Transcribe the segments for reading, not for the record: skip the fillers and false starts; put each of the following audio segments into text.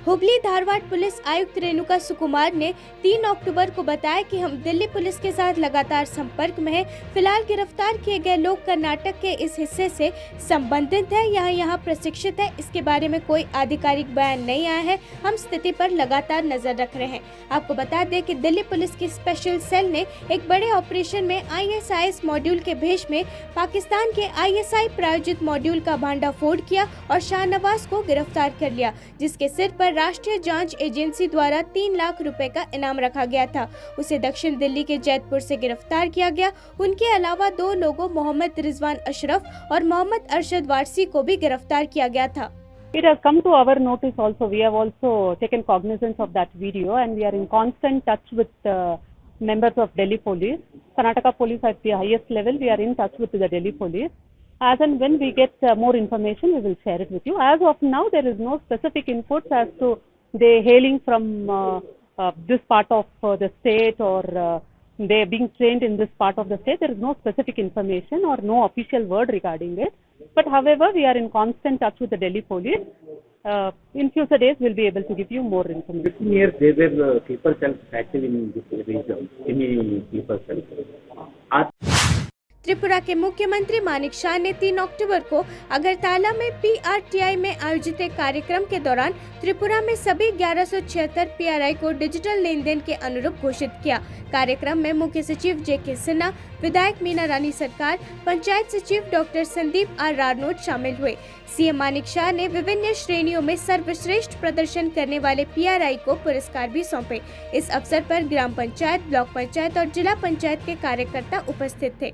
Hubli Dharwad police आयुक्त रेणुका सुकुमार ने 3 अक्टूबर को बताया कि हम दिल्ली पुलिस के साथ लगातार संपर्क में हैं। फिलहाल गिरफ्तार किए गए लोग कर्नाटक के इस हिस्से से संबंधित हैं। यहाँ प्रशिक्षित है। इसके बारे में कोई आधिकारिक बयान नहीं आया है। हम स्थिति पर लगातार नजर रख रहे हैं। आपको बता दें कि दिल्ली पुलिस की स्पेशल सेल ने एक बड़े ऑपरेशन में ISIS मॉड्यूल के भेष में पाकिस्तान के ISI प्रायोजित मॉड्यूल का भांडाफोड़ किया और शाहनवाज को गिरफ्तार कर लिया, जिसके सिर पर राष्ट्रीय जांच एजेंसी द्वारा 3 लाख रुपए का इनाम रखा गया था। उसे दक्षिण दिल्ली के जैतपुर से गिरफ्तार किया गया। उनके अलावा 2 लोगों मोहम्मद रिजवान अशरफ और मोहम्मद अरशद वारसी को भी गिरफ्तार किया गया था। It has come to our notice also. We have also taken cognizance of that video and we are in constant touch with members of Delhi Police. Karnataka Police at the highest level, we are in touch with the Delhi Police. As and when we get more information, we will share it with you. As of now, there is no specific inputs as to they hailing from this part of the state or they being trained in this part of the state. There is no specific information or no official word regarding it. But however, we are in constant touch with the Delhi Police. In future days, we'll be able to give you more information. 15 years, they were sleeper cells active in this region. Any sleeper cells? Tripura के मुख्यमंत्री मानिक शाह ने 3 अक्टूबर को अगरतला में PRTI में आयोजित एक कार्यक्रम के दौरान त्रिपुरा में सभी 1176 PRI को डिजिटल लेन देन के अनुरूप घोषित किया। कार्यक्रम में मुख्य सचिव JK सिन्हा, विधायक मीना रानी सरकार, पंचायत सचिव डॉक्टर संदीप R रारनोट शामिल हुए। CM मानिक शाह ने विभिन्न श्रेणियों में सर्वश्रेष्ठ प्रदर्शन करने वाले PRI को पुरस्कार भी सौंपे। इस अवसर पर ग्राम पंचायत, ब्लॉक पंचायत और जिला पंचायत के कार्यकर्ता उपस्थित थे।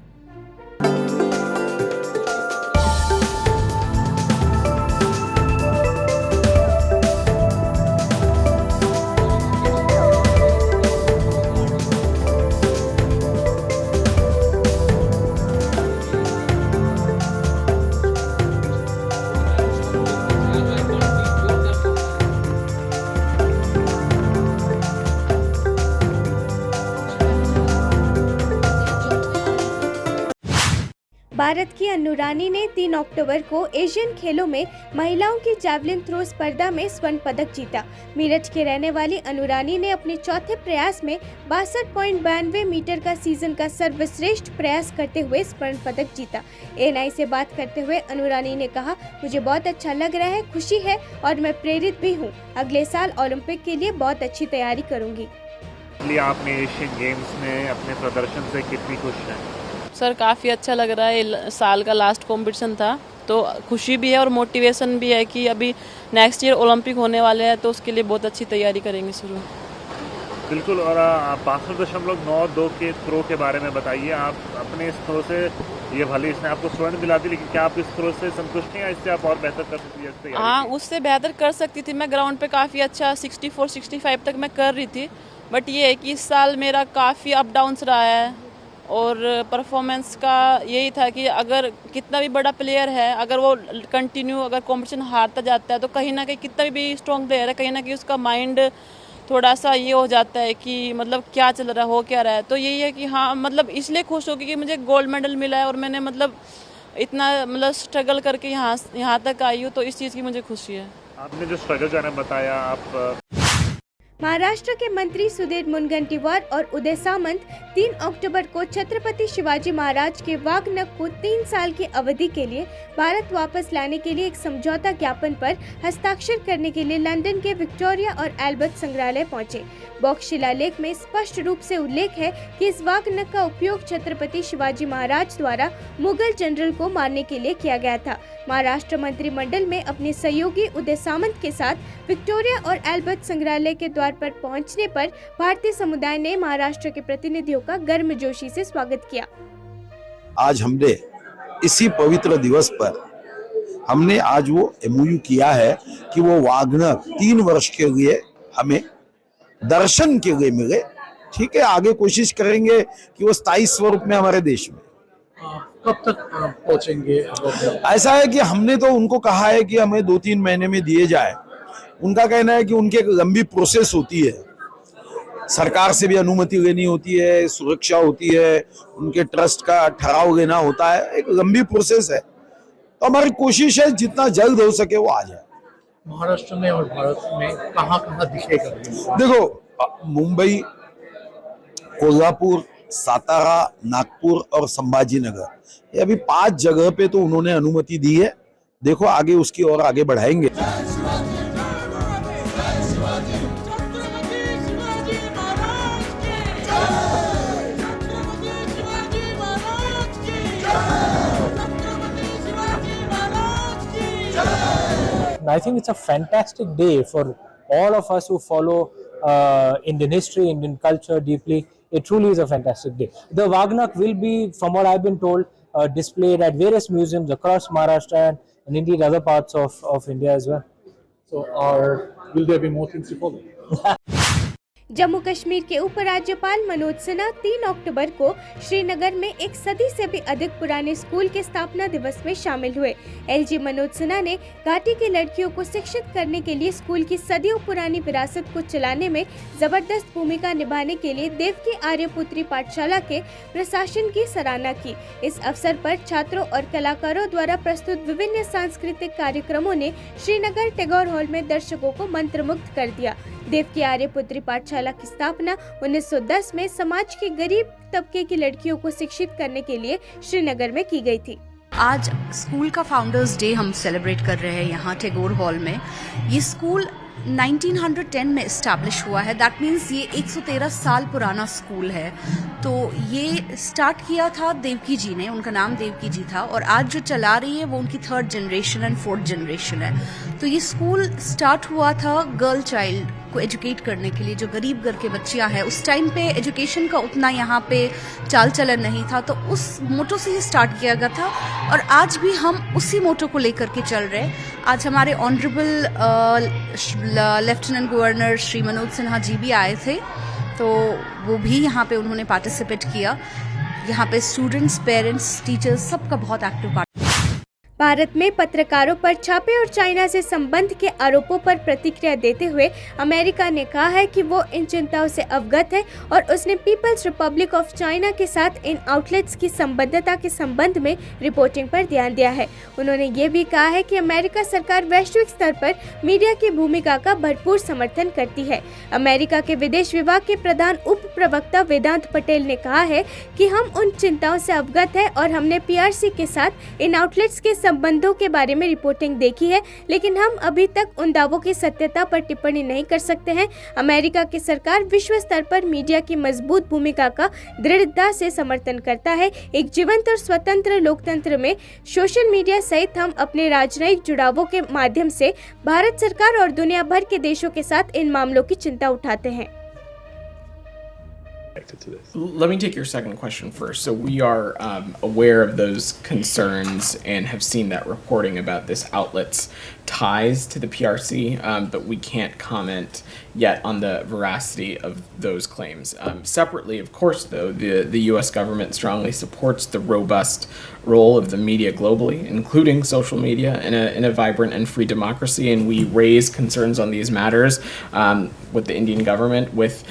भारत की अनु रानी ने 3 अक्टूबर को एशियन खेलों में महिलाओं की जैवलिन थ्रो स्पर्धा में स्वर्ण पदक जीता। मेरठ के रहने वाली अनु रानी ने अपने चौथे प्रयास में 62.92 मीटर का सीजन का सर्वश्रेष्ठ प्रयास करते हुए स्वर्ण पदक जीता। ANI से बात करते हुए अनु रानी ने कहा, मुझे बहुत अच्छा लग रहा है, खुशी है और मैं प्रेरित भी हूँ। अगले साल ओलंपिक के लिए बहुत अच्छी तैयारी करूँगी। आपने एशियन गेम्स में अपने प्रदर्शन से कितनी खुश हैं? सर काफ़ी अच्छा लग रहा है। साल का लास्ट कंपटीशन था तो खुशी भी है और मोटिवेशन भी है कि अभी नेक्स्ट ईयर ओलंपिक होने वाले हैं तो उसके लिए बहुत अच्छी तैयारी करेंगे शुरू। बिल्कुल। और 62.92 के थ्रो के बारे में बताइए। आप अपने इस थ्रो से, ये भले इसने आपको स्वर्ण दिला दी, लेकिन क्या आप इस थ्रो से संतुष्ट हैं या इससे आप और बेहतर कर सकती है? हाँ, उससे बेहतर कर सकती थी। मैं ग्राउंड पे काफ़ी अच्छा 64-65 तक मैं कर रही थी, बट ये है कि इस साल मेरा काफ़ी अप डाउन्स रहा है और परफॉर्मेंस का यही था कि अगर कितना भी बड़ा प्लेयर है, अगर वो कंटिन्यू अगर कंपटीशन हारता जाता है तो कहीं ना कहीं कितना भी स्ट्रॉन्ग प्लेयर है, कहीं ना कहीं उसका माइंड थोड़ा सा ये हो जाता है कि मतलब क्या चल रहा है, हो क्या रहा है। तो यही है कि हाँ, मतलब इसलिए खुश होगी कि मुझे गोल्ड मेडल मिला है और मैंने मतलब इतना स्ट्रगल करके यहाँ तक आई हूँ, तो इस चीज़ की मुझे खुशी है। आपने जो स्ट्रगल जाने बताया, आप महाराष्ट्र के मंत्री सुधीर मुनगंटीवार और उदय सामंत 3 अक्टूबर को छत्रपति शिवाजी महाराज के वाघनख को 3 साल की अवधि के लिए भारत वापस लाने के लिए एक समझौता ज्ञापन पर हस्ताक्षर करने के लिए लंदन के विक्टोरिया और एल्बर्ट संग्रहालय पहुंचे। बॉक्स शिलालेख में स्पष्ट रूप से उल्लेख है कि इस वाघनख का उपयोग छत्रपति शिवाजी महाराज द्वारा मुगल जनरल को मारने के लिए किया गया था। महाराष्ट्र मंत्रिमंडल में अपने सहयोगी उदय सामंत के साथ विक्टोरिया और एल्बर्ट संग्रहालय के द्वार पर पहुंचने पर भारतीय समुदाय ने महाराष्ट्र के प्रतिनिधियों का गर्मजोशी से स्वागत किया। आज हमने इसी पवित्र दिवस पर हमने आज वो MOU किया है कि वो वाघनख 3 वर्ष के लिए हमें दर्शन के लिए मिले। ठीक है, आगे कोशिश करेंगे कि वो स्थायी स्वरूप में हमारे देश में। कब तक पहुंचेंगे? ऐसा है कि हमने तो उनको कहा है कि हमें 2-3 महीने में दिए जाए। उनका कहना है कि उनकी एक लंबी प्रोसेस होती है, सरकार से भी अनुमति लेनी होती है, सुरक्षा होती है, उनके ट्रस्ट का ठहराव लेना होता है, एक लंबी प्रोसेस है। तो हमारी कोशिश है जितना जल्द हो सके वो आ जाए। महाराष्ट्र में और भारत में कहाँ कहाँ दिखेगा ये? देखो मुंबई, कोल्हापुर, सातारा, नागपुर और संभाजीनगर, ये अभी 5 जगह पे तो उन्होंने अनुमति दी है। देखो आगे उसकी और आगे बढ़ाएंगे। I think it's a fantastic day for all of us who follow Indian history, Indian culture deeply. It truly is a fantastic day. The Wagnak will be, from what I've been told, displayed at various museums across Maharashtra and indeed other parts of India as well. So, will there be more things to follow? Jammu Kashmir के उपराज्यपाल मनोज सिन्हा 3 अक्टूबर को श्रीनगर में एक सदी से भी अधिक पुराने स्कूल के स्थापना दिवस में शामिल हुए। एलजी मनोज सिन्हा ने घाटी की लड़कियों को शिक्षित करने के लिए स्कूल की सदियों पुरानी विरासत को चलाने में जबरदस्त भूमिका निभाने के लिए देवकी आर्यपुत्री पाठशाला के प्रशासन की सराहना की। इस अवसर पर छात्रों और कलाकारों द्वारा प्रस्तुत विभिन्न सांस्कृतिक कार्यक्रमों ने श्रीनगर टैगोर हॉल में दर्शकों को मंत्रमुग्ध कर दिया। देवकी आर्यपुत्री पाठशाला की स्थापना 1910 में समाज के गरीब तबके की लड़कियों को शिक्षित करने के लिए श्रीनगर में की गई थी। आज स्कूल का फाउंडर्स डे हम सेलिब्रेट कर रहे हैं यहाँ टैगोर हॉल में। ये स्कूल 1910 में इस्टेब्लिश हुआ है। दैट मीन्स ये 113 साल पुराना स्कूल है। तो ये स्टार्ट किया था देवकी जी ने, उनका नाम देवकी जी था, और आज जो चला रही है वो उनकी 3rd generation and 4th generation है। तो ये स्कूल स्टार्ट हुआ था गर्ल चाइल्ड को एजुकेट करने के लिए, जो गरीब घर के बच्चियां हैं। उस टाइम पे एजुकेशन का उतना यहाँ पे चाल चलन नहीं था, तो उस मोटो से ही स्टार्ट किया गया था और आज भी हम उसी मोटो को लेकर के चल रहे हैं। आज हमारे honourable lieutenant governor Shri Manoj Sinha ji भी आए थे, तो वो भी यहाँ पे उन्होंने पार्टिसिपेट किया। यहाँ पे स्टूडेंट्स, पेरेंट्स, टीचर्स सबका बहुत एक्टिव भारत में पत्रकारों पर छापे और चाइना से संबंध के आरोपों पर प्रतिक्रिया देते हुए अमेरिका ने कहा है कि वो इन चिंताओं से अवगत है और उसने पीपल्स रिपब्लिक ऑफ चाइना के साथ इन आउटलेट्स की संबद्धता के संबंध में रिपोर्टिंग पर ध्यान दिया है। उन्होंने ये भी कहा है कि अमेरिका सरकार वैश्विक स्तर पर मीडिया की भूमिका का भरपूर समर्थन करती है। अमेरिका के विदेश विभाग के प्रधान उप प्रवक्ता वेदांत पटेल ने कहा है कि हम उन चिंताओं से अवगत है और हमने पीआरसी के साथ इन आउटलेट्स के संबंधों के बारे में रिपोर्टिंग देखी है, लेकिन हम अभी तक उन दावों की सत्यता पर टिप्पणी नहीं कर सकते हैं। अमेरिका की सरकार विश्व स्तर पर मीडिया की मजबूत भूमिका का दृढ़ता से समर्थन करता है। एक जीवंत और स्वतंत्र लोकतंत्र में सोशल मीडिया सहित हम अपने राजनयिक जुड़ावों के माध्यम से भारत सरकार और दुनिया भर के देशों के साथ इन मामलों की चिंता उठाते हैं। Let me take your second question first. So we are aware of those concerns and have seen that reporting about this outlet's ties to the PRC, but we can't comment yet on the veracity of those claims. Separately, of course, though, the U.S. government strongly supports the robust role of the media globally, including social media, in a vibrant and free democracy, and we raise concerns on these matters with the Indian government, with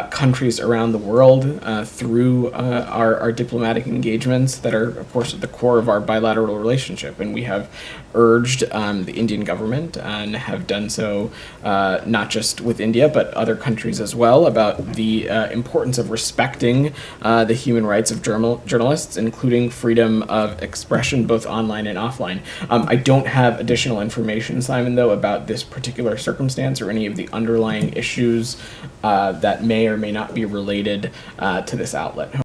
countries around the world through our diplomatic engagements that are, of course, at the core of our bilateral relationship. And we have urged the Indian government, and have done so not just with India but other countries as well, about the importance of respecting the human rights of journalists, including freedom of expression both online and offline. I don't have additional information, Simon, though, about this particular circumstance or any of the underlying issues that may or may not be related to this outlet.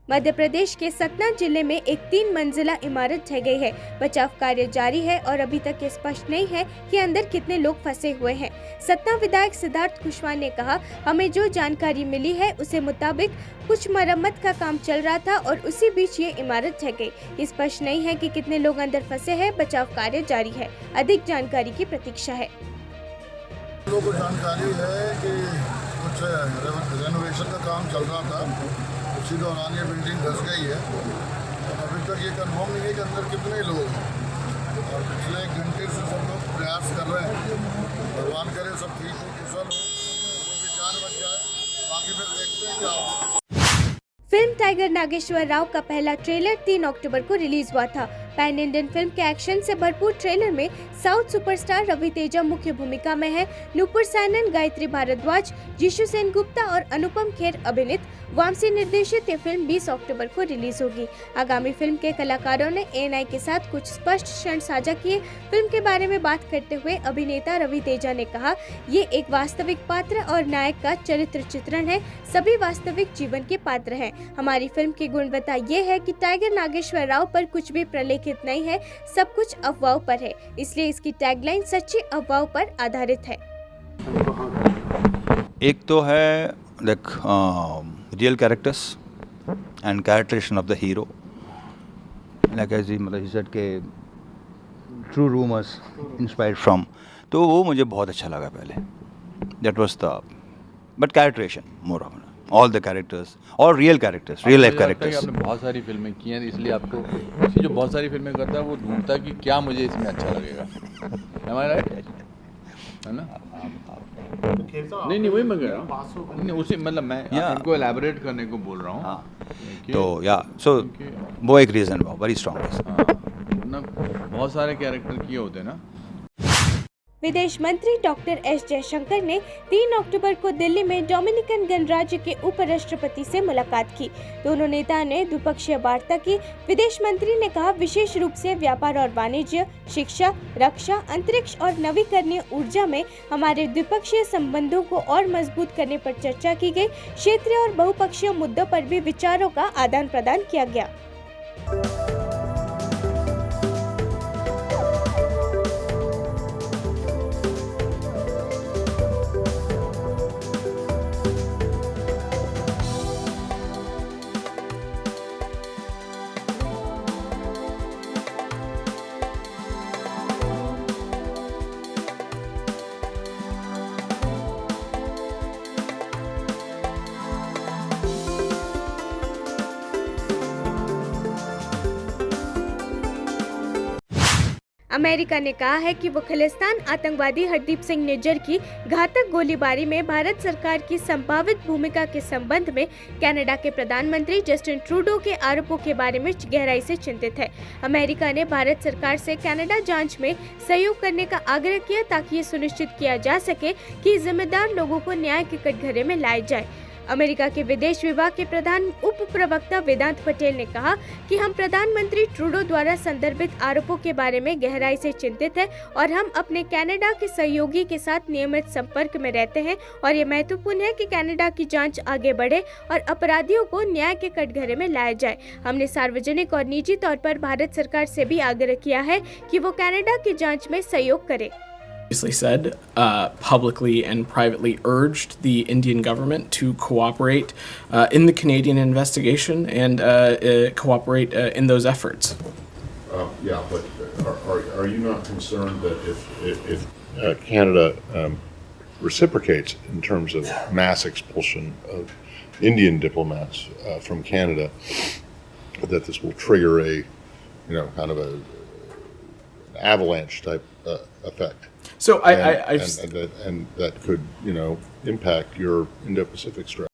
Madhya Pradesh के सतना जिले में एक 3 मंजिला इमारत ढह गई है। बचाव कार्य जारी है और अभी तक ये स्पष्ट नहीं है कि अंदर कितने लोग फंसे हुए हैं। सतना विधायक सिद्धार्थ कुशवाहा ने कहा, हमें जो जानकारी मिली है उसे मुताबिक कुछ मरम्मत का काम चल रहा था और उसी बीच ये इमारत ढह गई। स्पष्ट नहीं है कि कितने लोग अंदर फंसे हैं। बचाव कार्य जारी है। अधिक जानकारी की प्रतीक्षा है। लोगों को जानकारी है कि कुछ रेनोवेशन का काम चल रहा था, उसी दौरान ये बिल्डिंग धस गई है। अभी तक ये कंफर्म नहीं है कि अंदर कितने लोग हैं, और पिछले 1 घंटे से सब लोग प्रयास कर रहे हैं। भगवान करे सब ठीक हो, कुशल हो, भी जान बच जाए। बाकी फिर देखते हैं क्या होगा। फिल्म टाइगर नागेश्वर राव का पहला ट्रेलर 3 अक्टूबर को रिलीज हुआ था। पैन इंडियन फिल्म के एक्शन से भरपूर ट्रेलर में साउथ सुपरस्टार रवि तेजा मुख्य भूमिका में है। नूपुर सैनन, गायत्री भारद्वाज, जीशु सेन गुप्ता और अनुपम खेर अभिनीत वामसी निर्देशित ये फिल्म 20 अक्टूबर को रिलीज होगी। आगामी फिल्म के कलाकारों ने ANI के साथ कुछ स्पष्ट क्षण साझा किए। फिल्म के बारे में बात करते हुए अभिनेता रवि तेजा ने कहा, ये एक वास्तविक पात्र और नायक का चरित्र चित्रण है। सभी वास्तविक जीवन के पात्र हैं। हमारी फिल्म की गुणवत्ता ये है कि टाइगर नागेश्वर राव पर कुछ भी प्रलेखित नहीं है, सब कुछ अफवाहों पर है, इसलिए इसकी टैगलाइन सच्ची अफवाहों पर आधारित है। एक तो है real characters and characterization of the hero, like as मतलब ही सेड के ट्रू रूमर्स इंस्पायर्ड फ्रॉम, तो वो मुझे बहुत अच्छा लगा पहले। That was the but characterization more of all the characters और real characters, real life characters. आपने बहुत सारी फिल्में की हैं, इसलिए आपको जो बहुत सारी फिल्में करता है वो ढूंढता है कि क्या मुझे इसमें अच्छा लगेगा। Am I right? है ना? नहीं वही मैं कह रहा हूँ, नहीं उसी मतलब मैं इनको एलैबोरेट करने को बोल रहा हूँ। तो सो वो एक रीज़न हुआ, वेरी स्ट्रॉन्ग रीज़न। बहुत सारे कैरेक्टर किए होते हैं ना। विदेश मंत्री डॉक्टर एस जयशंकर ने 3 अक्टूबर को दिल्ली में डोमिनिकन गणराज्य के उपराष्ट्रपति से मुलाकात की। दोनों नेता ने द्विपक्षीय वार्ता की। विदेश मंत्री ने कहा, विशेष रूप से व्यापार और वाणिज्य, शिक्षा, रक्षा, अंतरिक्ष और नवीकरणीय ऊर्जा में हमारे द्विपक्षीय संबंधों को और मजबूत करने पर चर्चा की गई। क्षेत्रीय और बहुपक्षीय मुद्दों पर भी विचारों का आदान प्रदान किया गया। अमेरिका ने कहा है कि वो खालिस्तान आतंकवादी हरदीप सिंह निज्जर की घातक गोलीबारी में भारत सरकार की संभावित भूमिका के संबंध में कनाडा के प्रधानमंत्री जस्टिन ट्रूडो के आरोपों के बारे में गहराई से चिंतित है। अमेरिका ने भारत सरकार से कनाडा जांच में सहयोग करने का आग्रह किया ताकि ये सुनिश्चित किया जा सके कि जिम्मेदार लोगों को न्याय के कटघरे में लाया जाए। अमेरिका के विदेश विभाग के प्रधान उप प्रवक्ता वेदांत पटेल ने कहा कि हम प्रधानमंत्री ट्रूडो द्वारा संदर्भित आरोपों के बारे में गहराई से चिंतित हैं और हम अपने कनाडा के सहयोगी के साथ नियमित संपर्क में रहते हैं और ये महत्वपूर्ण है कि कनाडा की जांच आगे बढ़े और अपराधियों को न्याय के कटघरे में लाया जाए। हमने सार्वजनिक और निजी तौर पर भारत सरकार से भी आग्रह किया है कि वो कनाडा की जांच में सहयोग करे। Said publicly and privately urged the Indian government to cooperate in the Canadian investigation and cooperate in those efforts. Yeah, but are you not concerned that if Canada reciprocates in terms of mass expulsion of Indian diplomats from Canada, that this will trigger a kind of an avalanche type effect? So and that could impact your Indo-Pacific strategy.